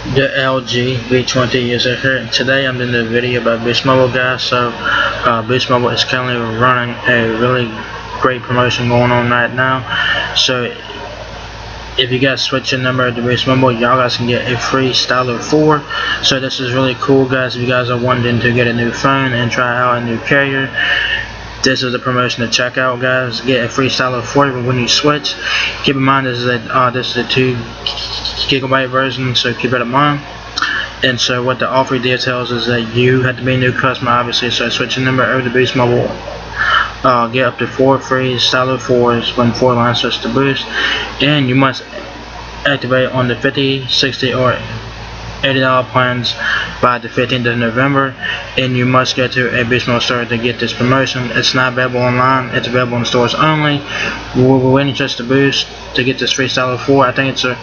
The LG V20 user here. Today I'm doing a video about Boost Mobile, guys. So Boost Mobile is currently running a really great promotion going on right now. So if you guys switch your number to Boost Mobile, y'all guys can get a free Styler 4. So this is really cool, guys. If you guys are wanting to get a new phone and try out a new carrier, this is the promotion to check out, guys. Get a free Styler 4 when you switch. Keep in mind this is a 2 GB version, so keep it in mind. And so what the offer details is that you have to be a new customer, obviously. So switch your number over to Boost Mobile. Get up to 4 free Styler 4s when 4 lines switch to Boost, and you must activate on the $50, $60, or $80 plans by the 15th of November, and you must get to a Boost Mobile store to get this promotion. It's not available online, it's available in stores only. We're waiting just to Boost to get this free Styler 4. I think it's a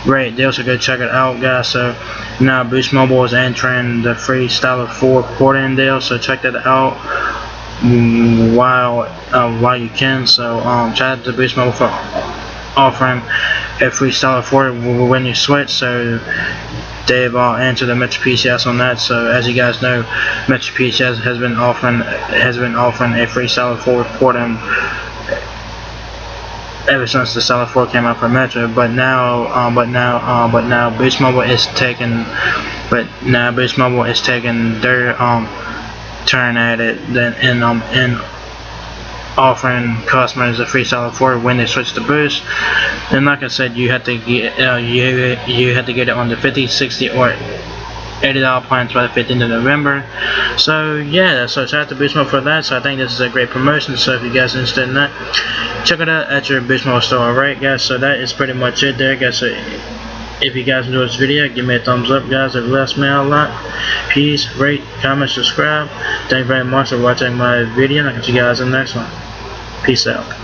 great deal, so go check it out, guys. So now Boost Mobile is entering the free Styler 4 port-in deal, so check that out while you can. So shout out to Boost Mobile for offering a free Styler 4 when you switch. So they've answered the Metro PCS on that. So as you guys know, Metro PCS has been offering a free Styler 4 port-in ever since the Styler 4 came out for Metro. But now Boost Mobile is taking their turn at it and offering customers a free Styler 4 when they switch to Boost. And like I said, you have to get it on the $50, $60, or $80 plans by the 15th of November. So yeah, so shout out to Boost Mobile for that. So I think this is a great promotion. So if you guys are interested in that, check it out at your Boost Mobile store. Alright, guys, so that is pretty much it there, guys. So if you guys enjoyed this video, give me a thumbs up, guys. It helps me out a lot. Please rate, comment, subscribe. Thank you very much for watching my video, and I'll catch you guys in the next one. Peace out.